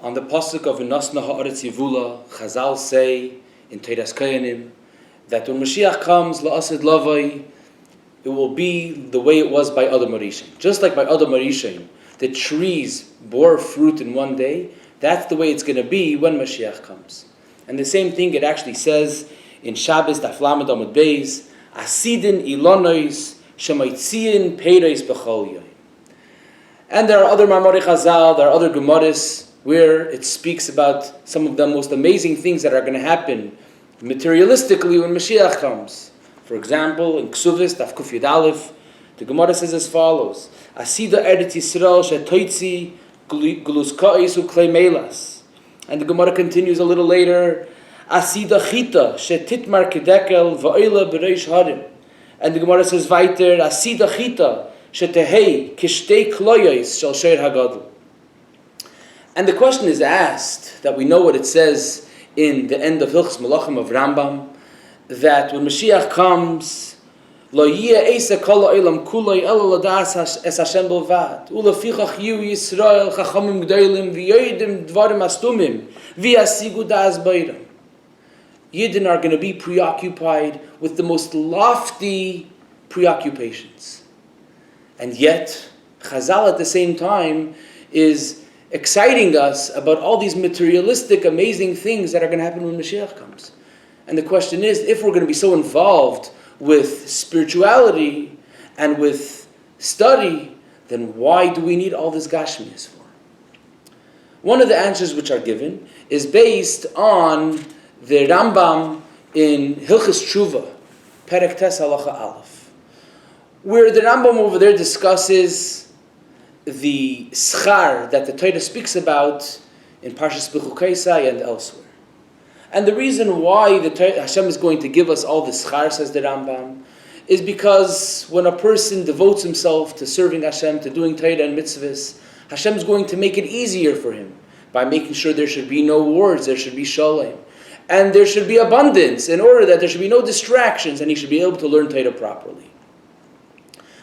On the pasuk of V'nasna ha'aretz yivula, Chazal say in Teiras Kayanim that when Moshiach comes, la'asid lavai, it will be the way it was by Adam Harishon. Just like by Adam Harishon, the trees bore fruit in one day, that's the way it's going to be when Mashiach comes. And the same thing it actually says in Shabbos, Daf Lamed Amud Beis, Asidin ilonois shemaitziin peiros b'chol yom. And there are other Marmorei Chazal, there are other Gemaras where it speaks about some of the most amazing things that are going to happen materialistically when Mashiach comes. For example, in Ksuvis, Daf Kuf Yud Aleph, the Gemara says as follows: Asida Eretz Yisrael shetoitzi glus ka'is u'klei melas. And the Gemara continues a little later: Asida chita shetitmar kedekel va'ila b'reish harim. And the Gemara says weiter: Asida chita shetehei kishtei kloyos shel sheir hagadol. And the question is asked that we know what it says in the end of Hilchos Melachim of Rambam, that when Mashiach comes, lo yeh eisa kol ha'olam kuloi ela ladas es Hashem belvad, ulefichach yiyu Yisrael chachamim gdolim v'yodim dvarim astumim v'yasigu das beiram. Yidden are going to be preoccupied with the most lofty preoccupations. And yet, Chazal at the same time is exciting us about all these materialistic, amazing things that are going to happen when Mashiach comes. And the question is, if we're going to be so involved with spirituality and with study, then why do we need all this Gashmias for? One of the answers which are given is based on the Rambam in Hilchos Tshuva, Perek Tes Halacha Aleph, where the Rambam over there discusses the schar that the Torah speaks about in Parshas B'chukaisai and elsewhere. And the reason why Hashem is going to give us all the schar, says the Rambam, is because when a person devotes himself to serving Hashem, to doing Torah and mitzvahs, Hashem is going to make it easier for him by making sure there should be no wars, there should be shalom, and there should be abundance in order that there should be no distractions, and he should be able to learn Torah properly.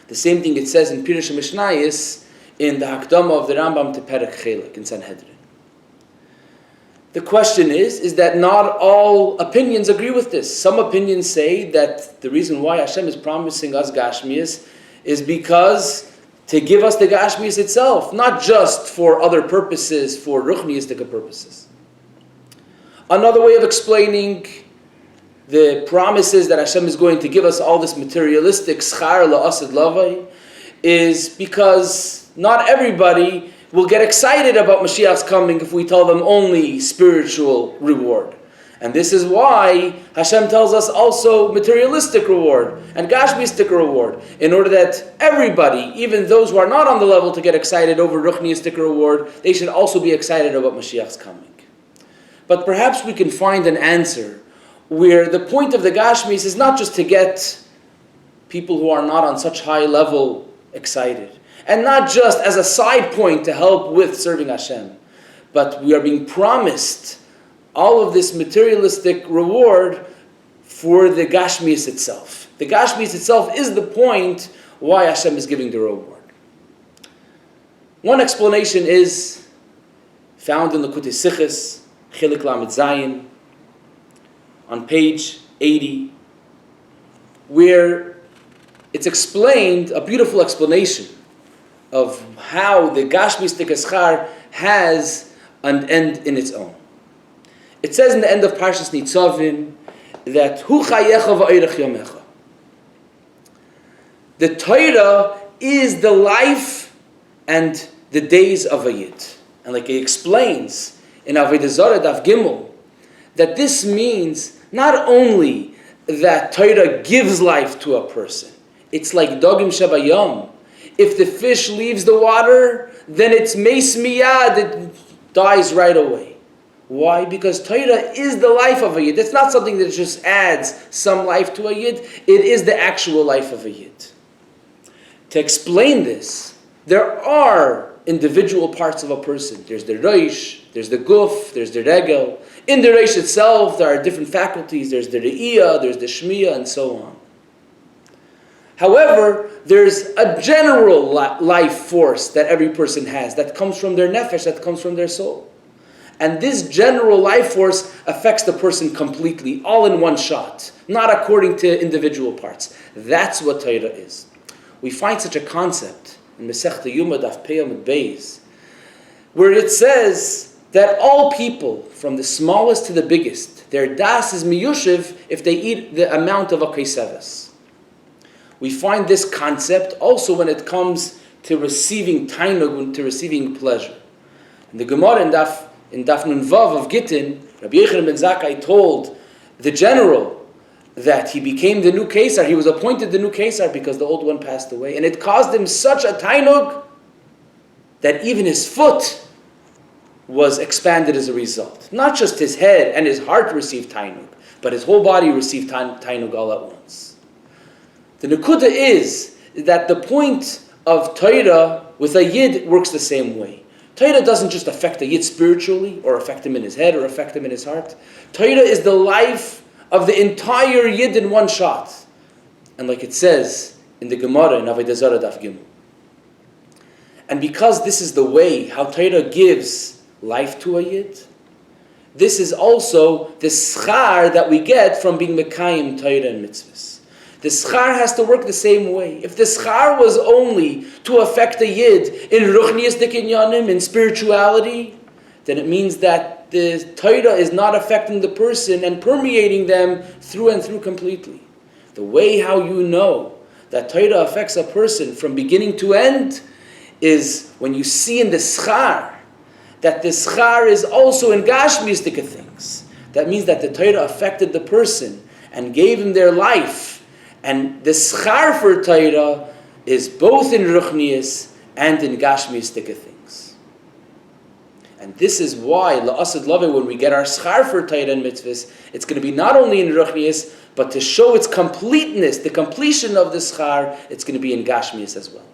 The same thing it says in Pirush Mishnayos in the Hakdama of the Rambam to Perek Chelek in Sanhedrin. The question is that not all opinions agree with this. Some opinions say that the reason why Hashem is promising us Gashmias is because to give us the Gashmias itself, not just for other purposes, for Ruchniistic purposes. Another way of explaining the promises that Hashem is going to give us all this materialistic schar la'asid lavai is because not everybody will get excited about Mashiach's coming if we tell them only spiritual reward. And this is why Hashem tells us also materialistic reward and Gashmistic reward, in order that everybody, even those who are not on the level to get excited over Ruchniistic reward, they should also be excited about Mashiach's coming. But perhaps we can find an answer where the point of the Gashmis is not just to get people who are not on such high level excited, and not just as a side point to help with serving Hashem, but we are being promised all of this materialistic reward for the Gashmias itself. The Gashmias itself is the point why Hashem is giving the reward. One explanation is found in the Likutei Sichos, Chelik Lamed Zayin, on page 80, where it's explained, a beautiful explanation of how the Gashmistic Eschar has an end in its own. It says in the end of Parshas Nitzavim that Hu chayecha va'orech yamecha. The Torah is the life and the days of a Yid. And like he explains in Avodah Zarah Daf Gimel, that this means not only that Torah gives life to a person, it's like Dogim Shabayam. If the fish leaves the water, then it's meis miyad, it dies right away. Why? Because Torah is the life of a Yid. It's not something that just adds some life to a Yid. It is the actual life of a Yid. To explain this, there are individual parts of a person. There's the Reish, there's the Guf, there's the Regel. In the Reish itself, there are different faculties. There's the Re'iyah, there's the Shmiyah, and so on. However, there's a general life force that every person has, that comes from their nefesh, that comes from their soul. And this general life force affects the person completely, all in one shot, not according to individual parts. That's what Torah is. We find such a concept in Masechta Yuma Daf Pei Amud Beis, where it says that all people, from the smallest to the biggest, their das is miyushiv if they eat the amount of a kaiseves. We find this concept also when it comes to receiving tainug, to receiving pleasure. In the Gemara in Daf Nun Vav of Gittin, Rabbi Yechezkel ben Zakkai told the general that he became the new Kesar. He was appointed the new Kesar because the old one passed away. And it caused him such a tainug that even his foot was expanded as a result. Not just his head and his heart received tainug, but his whole body received tainug all at once. The Nekuda is that the point of Torah with a Yid works the same way. Torah doesn't just affect a Yid spiritually, or affect him in his head, or affect him in his heart. Torah is the life of the entire Yid in one shot. And like it says in the Gemara in Avodah Zarah Daf Gimel. And because this is the way how Torah gives life to a Yid, this is also the schar that we get from being Mekayim Torah and mitzvahs. The schar has to work the same way. If the schar was only to affect a Yid in Ruchniistic inyanim, in spirituality, then it means that the Torah is not affecting the person and permeating them through and through completely. The way how you know that Torah affects a person from beginning to end is when you see in the schar that the schar is also in gashmistic things. That means that the Torah affected the person and gave him their life. And the schar for Torah is both in ruchnius and in gashmistic things. And this is why la'asad love, when we get our schar for Torah and mitzvahs, it's going to be not only in ruchnius, but to show its completeness, the completion of the schar, it's going to be in gashmius as well.